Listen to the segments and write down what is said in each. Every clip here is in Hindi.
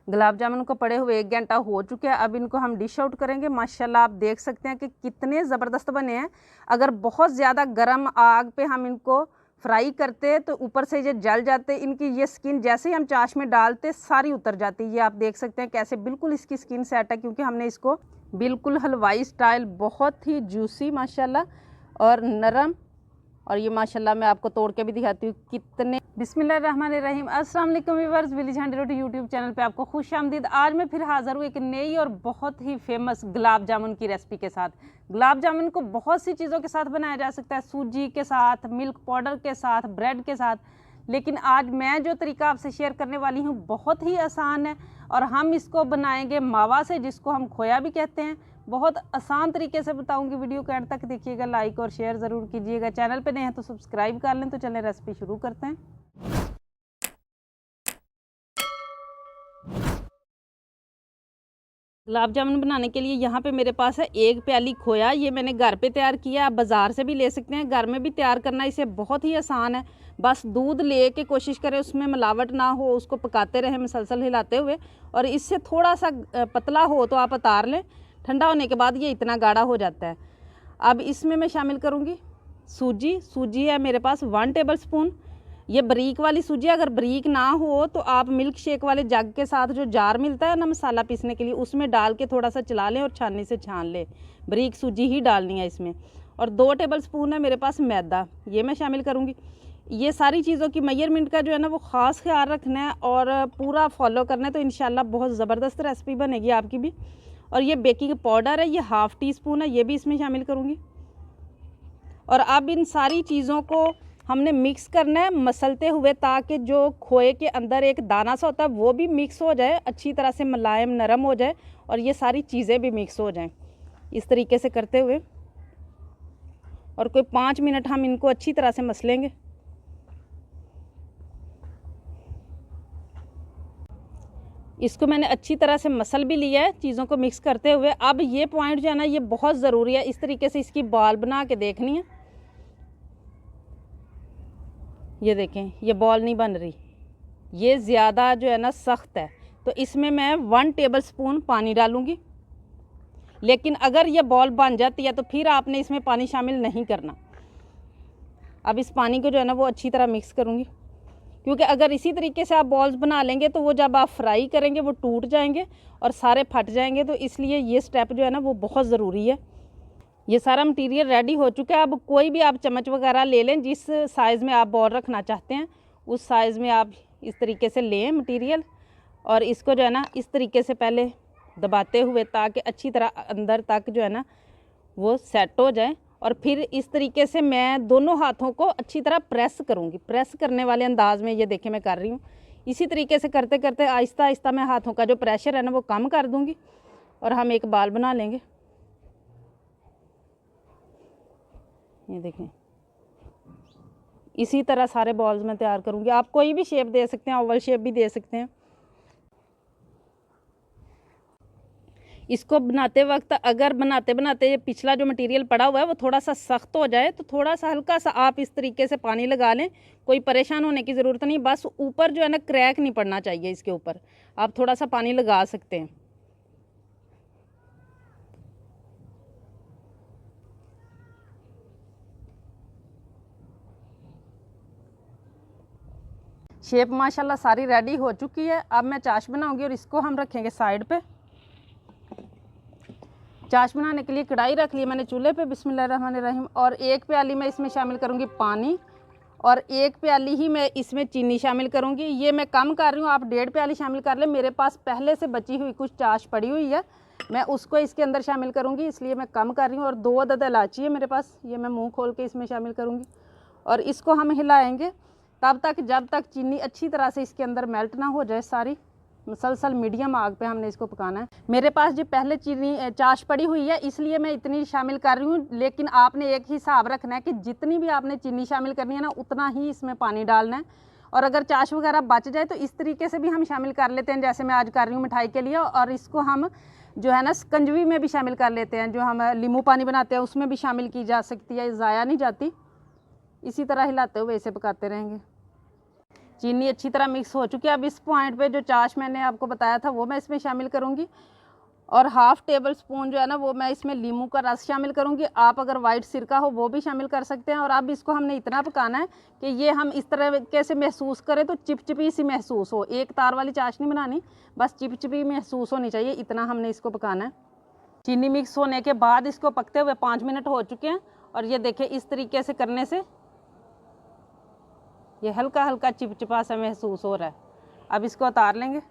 गुलाब जामुन को पड़े हुए 1 घंटा हो चुका है। अब इनको हम डिश आउट करेंगे। माशाल्लाह आप देख सकते हैं कि कितने ज़बरदस्त बने हैं। अगर बहुत ज़्यादा गर्म आग पे हम इनको फ्राई करते तो ऊपर से ये जल जाते। इनकी ये स्किन जैसे ही हम चाश में डालते सारी उतर जाती। ये आप देख सकते हैं कैसे बिल्कुल इसकी स्किन सेट है, क्योंकि हमने इसको बिल्कुल हलवाई स्टाइल, बहुत ही जूसी माशाल्लाह और नरम। और ये माशाल्लाह मैं आपको तोड़ के भी दिखाती हूँ कितने। बिस्मिल्लाहिर्रहमानिर्रहीम। अस्सलाम वालेकुम व्यूअर्स, विलेज हैंडी रोटी यूट्यूब चैनल पे आपको खुश आमदीद। आज मैं फिर हाज़िर हूँ एक नई और बहुत ही फेमस गुलाब जामुन की रेसिपी के साथ। गुलाब जामुन को बहुत सी चीज़ों के साथ बनाया जा सकता है, सूजी के साथ, मिल्क पाउडर के साथ, ब्रेड के साथ। लेकिन आज मैं जो तरीका आपसे शेयर करने वाली हूँ बहुत ही आसान है और हम इसको बनाएंगे मावा से, जिसको हम खोया भी कहते हैं। बहुत आसान तरीके से बताऊंगी। वीडियो को एंड तक देखिएगा, लाइक और शेयर ज़रूर कीजिएगा। चैनल पे नए हैं तो सब्सक्राइब कर लें। तो चलें रेसिपी शुरू करते हैं। गुलाब जामुन बनाने के लिए यहाँ पे मेरे पास है 1 प्याली खोया। ये मैंने घर पे तैयार किया। आप बाज़ार से भी ले सकते हैं, घर में भी तैयार करना इसे बहुत ही आसान है। बस दूध ले के कोशिश करें उसमें मिलावट ना हो, उसको पकाते रहें मुसलसल हिलाते हुए। और इससे थोड़ा सा पतला हो तो आप उतार लें। ठंडा होने के बाद ये इतना गाढ़ा हो जाता है। अब इसमें मैं शामिल करूँगी सूजी। सूजी है मेरे पास 1 टेबल स्पून। ये बारीक वाली सूजी, अगर बारीक ना हो तो आप मिल्क शेक वाले जग के साथ जो जार मिलता है ना मसाला पीसने के लिए, उसमें डाल के थोड़ा सा चला लें और छाननी से छान लें। बारीक सूजी ही डालनी है इसमें। और 2 टेबल स्पून है मेरे पास मैदा, ये मैं शामिल करूँगी। ये सारी चीज़ों की मेजरमेंट का जो है ना वो ख़ास ख्याल रखना है और पूरा फॉलो करना है, तो इंशाल्लाह बहुत ज़बरदस्त रेसिपी बनेगी आपकी भी। और ये बेकिंग पाउडर है, ये 1/2 टीस्पून है, ये भी इसमें शामिल करूँगी। और अब इन सारी चीज़ों को हमने मिक्स करना है मसलते हुए, ताकि जो खोए के अंदर एक दाना सा होता है वो भी मिक्स हो जाए, अच्छी तरह से मुलायम नरम हो जाए और ये सारी चीज़ें भी मिक्स हो जाएं। इस तरीके से करते हुए और कोई 5 मिनट हम इनको अच्छी तरह से मसलेंगे। इसको मैंने अच्छी तरह से मसल भी लिया है चीज़ों को मिक्स करते हुए। अब ये पॉइंट जो है ना ये बहुत ज़रूरी है, इस तरीके से इसकी बॉल बना के देखनी है। ये देखें, ये बॉल नहीं बन रही, ये ज़्यादा जो है ना सख्त है, तो इसमें मैं 1 टेबल स्पून पानी डालूँगी। लेकिन अगर ये बॉल बन जाती है तो फिर आपने इसमें पानी शामिल नहीं करना। अब इस पानी को जो है ना वो अच्छी तरह मिक्स करूँगी, क्योंकि अगर इसी तरीके से आप बॉल्स बना लेंगे तो वो जब आप फ्राई करेंगे वो टूट जाएंगे और सारे फट जाएंगे। तो इसलिए ये स्टेप जो है ना वो बहुत ज़रूरी है। ये सारा मटेरियल रेडी हो चुका है। अब कोई भी आप चम्मच वगैरह ले लें, जिस साइज़ में आप बॉल रखना चाहते हैं उस साइज़ में आप इस तरीके से लें मटेरियल। और इसको जो है ना इस तरीके से पहले दबाते हुए, ताकि अच्छी तरह अंदर तक जो है ना वो सेट हो जाए। और फिर इस तरीके से मैं दोनों हाथों को अच्छी तरह प्रेस करूँगी। प्रेस करने वाले अंदाज में ये देखें मैं कर रही हूँ। इसी तरीके से करते करते आहिस्ता आहिस्ता मैं हाथों का जो प्रेशर है ना वो कम कर दूँगी और हम एक बाल बना लेंगे। ये देखें, इसी तरह सारे बॉल्स मैं तैयार करूँगी। आप कोई भी शेप दे सकते हैं, ओवल शेप भी दे सकते हैं। इसको बनाते वक्त अगर बनाते बनाते ये पिछला जो मटेरियल पड़ा हुआ है वो थोड़ा सा सख्त हो जाए तो थोड़ा सा हल्का सा आप इस तरीके से पानी लगा लें। कोई परेशान होने की ज़रूरत नहीं, बस ऊपर जो है ना क्रैक नहीं पड़ना चाहिए, इसके ऊपर आप थोड़ा सा पानी लगा सकते हैं। शेप माशाल्लाह सारी रेडी हो चुकी है। अब मैं चाश बनाऊंगी और इसको हम रखेंगे साइड पे। चाश बनाने के लिए कढ़ाई रख ली मैंने चूल्हे पे। बिस्मिल्लाहिर्रहमानिर्रहीम। और 1 प्याली मैं इसमें शामिल करूंगी पानी और 1 प्याली ही मैं इसमें चीनी शामिल करूंगी। ये मैं कम कर रही हूँ, आप 1.5 प्याली शामिल कर लें। मेरे पास पहले से बची हुई कुछ चाश पड़ी हुई है, मैं उसको इसके अंदर शामिल करूँगी, इसलिए मैं कम कर रही हूँ। और 2 अदद इलायची है मेरे पास, ये मैं मुँह खोल के इसमें शामिल करूँगी। और इसको हम हिलाएँगे तब तक जब तक चीनी अच्छी तरह से इसके अंदर मेल्ट ना हो जाए सारी। मुसलसल मीडियम आग पे हमने इसको पकाना है। मेरे पास जो पहले चीनी चाश पड़ी हुई है इसलिए मैं इतनी शामिल कर रही हूँ, लेकिन आपने एक हिसाब रखना है कि जितनी भी आपने चीनी शामिल करनी है ना उतना ही इसमें पानी डालना है। और अगर चाश वगैरह बच जाए तो इस तरीके से भी हम शामिल कर लेते हैं, जैसे मैं आज कर रही हूँ मिठाई के लिए। और इसको हम जो है ना स्कंजवी में भी शामिल कर लेते हैं, जो हम नींबू पानी बनाते हैं उसमें भी शामिल की जा सकती है, ज़ाया नहीं जाती। इसी तरह हिलाते हुए इसे पकाते रहेंगे। चीनी अच्छी तरह मिक्स हो चुकी है। अब इस पॉइंट पे जो चाश मैंने आपको बताया था वो मैं इसमें शामिल करूँगी, और हाफ़ टेबल स्पून जो है ना वो मैं इसमें नींबू का रस शामिल करूँगी। आप अगर वाइट सिरका हो वो भी शामिल कर सकते हैं। और अब इसको हमने इतना पकाना है कि ये हम इस तरह से महसूस करें तो चिपचिपी सी महसूस हो। एक तार वाली चाश नहीं बनानी, बस चिपचिपी महसूस होनी चाहिए, इतना हमने इसको पकाना है। चीनी मिक्स होने के बाद इसको पकते हुए 5 मिनट हो चुके हैं, और ये देखिए इस तरीके से करने से ये हल्का हल्का चिपचिपा सा महसूस हो रहा है। अब इसको उतार लेंगे।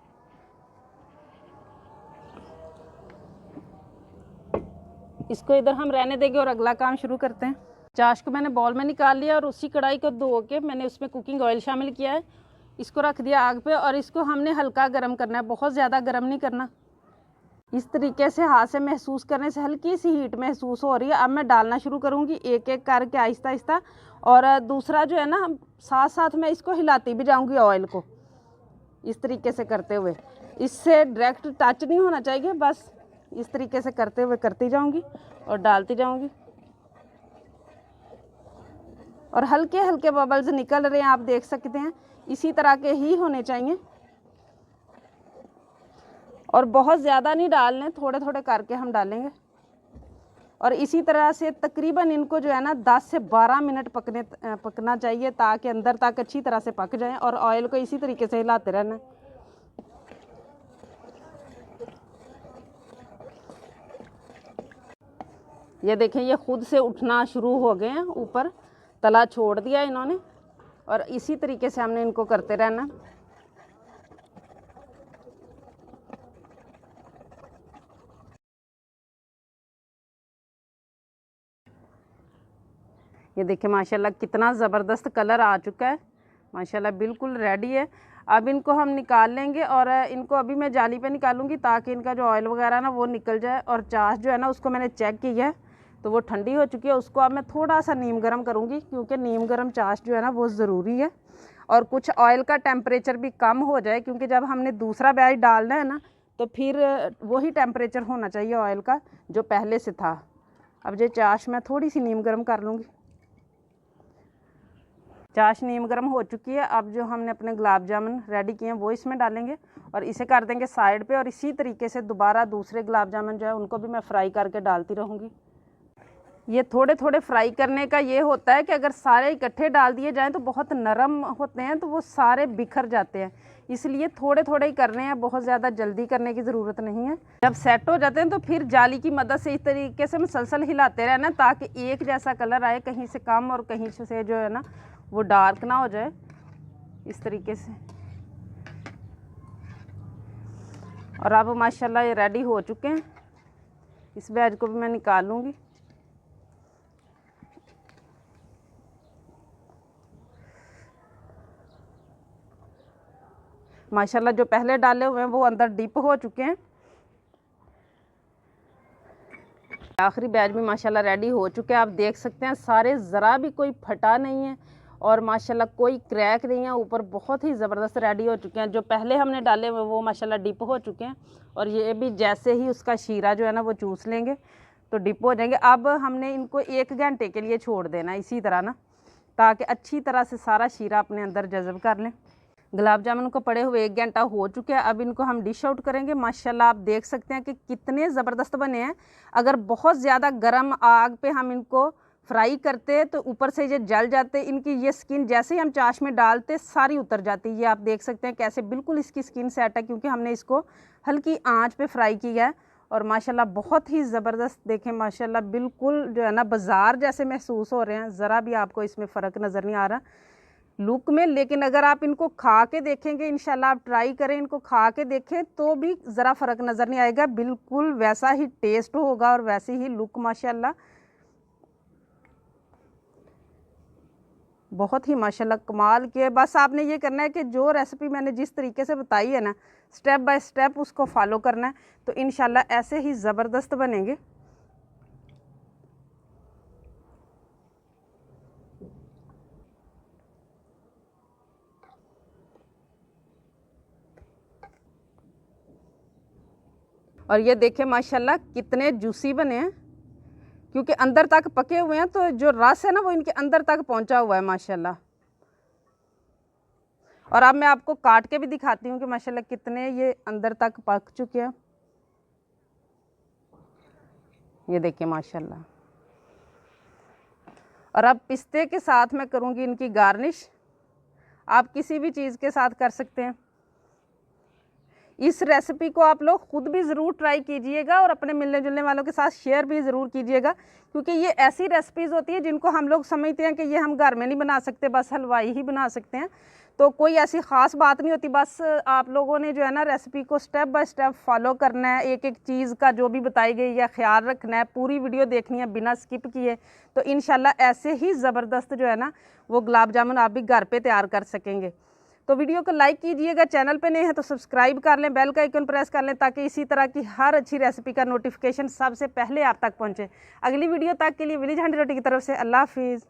इसको इधर हम रहने देंगे और अगला काम शुरू करते हैं। चाश को मैंने बॉल में निकाल लिया और उसी कढ़ाई को धो के मैंने उसमें कुकिंग ऑयल शामिल किया है। इसको रख दिया आग पे और इसको हमने हल्का गर्म करना है, बहुत ज़्यादा गर्म नहीं करना। इस तरीके से हाथ से महसूस करने से हल्की सी हीट महसूस हो रही है। अब मैं डालना शुरू करूँगी एक एक करके आहिस्ता आहिस्ता, और दूसरा जो है ना साथ साथ मैं इसको हिलाती भी जाऊँगी ऑयल को, इस तरीके से करते हुए। इससे डायरेक्ट टच नहीं होना चाहिए, बस इस तरीके से करते हुए करती जाऊंगी और डालती जाऊंगी। और हल्के हल्के बबल्स निकल रहे हैं, आप देख सकते हैं, इसी तरह के ही होने चाहिए। और बहुत ज़्यादा नहीं डालने, थोड़े थोड़े करके हम डालेंगे। और इसी तरह से तकरीबन इनको जो है ना 10 से 12 मिनट पकना चाहिए, ताकि अंदर तक अच्छी तरह से पक जाएं। और ऑयल को इसी तरीके से हिलाते रहना। ये देखें, ये खुद से उठना शुरू हो गए हैं, ऊपर तला छोड़ दिया इन्होंने, और इसी तरीके से हमने इनको करते रहना। ये देखिए माशाल्लाह कितना ज़बरदस्त कलर आ चुका है, माशाल्लाह बिल्कुल रेडी है। अब इनको हम निकाल लेंगे, और इनको अभी मैं जाली पे निकालूंगी ताकि इनका जो ऑयल वगैरह ना वो निकल जाए। और चाश जो है ना उसको मैंने चेक किया है तो वो ठंडी हो चुकी है। उसको अब मैं थोड़ा सा नीम गर्म करूँगी, क्योंकि नीम गर्म चाश जो है ना वो ज़रूरी है। और कुछ ऑयल का टेम्परेचर भी कम हो जाए, क्योंकि जब हमने दूसरा बैच डालना है ना तो फिर वही टेम्परेचर होना चाहिए ऑयल का जो पहले से था। अब ये चाश मैं थोड़ी सी नीम गर्म कर लूँगी। चाश नीम गर्म हो चुकी है। अब जो हमने अपने गुलाब जामुन रेडी किए हैं वो इसमें डालेंगे और इसे कर देंगे साइड पे। और इसी तरीके से दोबारा दूसरे गुलाब जामुन जो है उनको भी मैं फ्राई करके डालती रहूँगी। ये थोड़े थोड़े फ्राई करने का ये होता है कि अगर सारे इकट्ठे डाल दिए जाएं तो बहुत नरम होते हैं, तो वो सारे बिखर जाते हैं, इसलिए थोड़े थोड़े ही करने हैं, बहुत ज़्यादा जल्दी करने की ज़रूरत नहीं है। जब सेट हो जाते हैं तो फिर जाली की मदद से इस तरीके से मुसलसल हिलाते रहना, ताकि एक जैसा कलर आए, कहीं से कम और कहीं से जो है ना वो डार्क ना हो जाए, इस तरीके से। और अब माशाल्लाह ये रेडी हो चुके हैं। इस बैच को भी मैं निकाल लूँगी। माशाल्लाह जो पहले डाले हुए हैं वो अंदर डिप हो चुके हैं। आखिरी बैच भी माशाल्लाह रेडी हो चुके हैं। आप देख सकते हैं सारे ज़रा भी कोई फटा नहीं है और माशाल्लाह कोई क्रैक नहीं है, ऊपर बहुत ही ज़बरदस्त रेडी हो चुके हैं। जो पहले हमने डाले हुए वो माशाल्लाह डिप हो चुके हैं, और ये भी जैसे ही उसका शीरा जो है ना वो चूस लेंगे तो डिप हो जाएंगे। अब हमने इनको 1 घंटे के लिए छोड़ देना इसी तरह ना, ताकि अच्छी तरह से सारा शीरा अपने अंदर जज़ब कर लें। गुलाब जामुन को पड़े हुए 1 घंटा हो चुका है। अब इनको हम डिश आउट करेंगे। माशाल्लाह आप देख सकते हैं कि कितने ज़बरदस्त बने हैं। अगर बहुत ज़्यादा गर्म आग पे हम इनको फ्राई करते तो ऊपर से ये जल जाते, इनकी ये स्किन जैसे ही हम चाश में डालते सारी उतर जाती। ये आप देख सकते हैं कैसे बिल्कुल इसकी स्किन सेट है, क्योंकि हमने इसको हल्की आँच पर फ्राई किया है। और माशाल्लाह बहुत ही ज़बरदस्त, देखें माशाल्लाह बिल्कुल जो है ना बाज़ार जैसे महसूस हो रहे हैं, ज़रा भी आपको इसमें फ़र्क नज़र नहीं आ रहा लुक में। लेकिन अगर आप इनको खा के देखेंगे, इंशाल्लाह आप ट्राई करें, इनको खा के देखें तो भी ज़रा फ़र्क नज़र नहीं आएगा, बिल्कुल वैसा ही टेस्ट होगा और वैसी ही लुक। माशाल्लाह बहुत ही माशाल्लाह कमाल के। बस आपने ये करना है कि जो रेसिपी मैंने जिस तरीके से बताई है ना, स्टेप बाय स्टेप उसको फॉलो करना है, तो इंशाल्लाह ऐसे ही ज़बरदस्त बनेंगे। और ये देखें माशाल्लाह कितने जूसी बने हैं, क्योंकि अंदर तक पके हुए हैं, तो जो रस है ना वो इनके अंदर तक पहुंचा हुआ है माशाल्लाह। और अब मैं आपको काट के भी दिखाती हूँ कि माशाल्लाह कितने ये अंदर तक पक चुके हैं। ये देखिए माशाल्लाह। और अब पिस्ते के साथ मैं करूँगी इनकी गार्निश। आप किसी भी चीज़ के साथ कर सकते हैं। इस रेसिपी को आप लोग खुद भी ज़रूर ट्राई कीजिएगा और अपने मिलने जुलने वालों के साथ शेयर भी ज़रूर कीजिएगा, क्योंकि ये ऐसी रेसिपीज़ होती है जिनको हम लोग समझते हैं कि ये हम घर में नहीं बना सकते, बस हलवाई ही बना सकते हैं। तो कोई ऐसी ख़ास बात नहीं होती, बस आप लोगों ने जो है ना रेसिपी को स्टेप बाय स्टेप फॉलो करना है। एक एक चीज़ का जो भी बताई गई है ख्याल रखना है, पूरी वीडियो देखनी है बिना स्किप किए। तो इंशाल्लाह ऐसे ही ज़बरदस्त जो है ना वो गुलाब जामुन आप भी घर पे तैयार कर सकेंगे। तो वीडियो को लाइक कीजिएगा, चैनल पे नए हैं तो सब्सक्राइब कर लें, बेल का आइकन प्रेस कर लें ताकि इसी तरह की हर अच्छी रेसिपी का नोटिफिकेशन सबसे पहले आप तक पहुँचे। अगली वीडियो तक के लिए विलेज हांडी रोटी की तरफ से अल्लाह हाफिज़।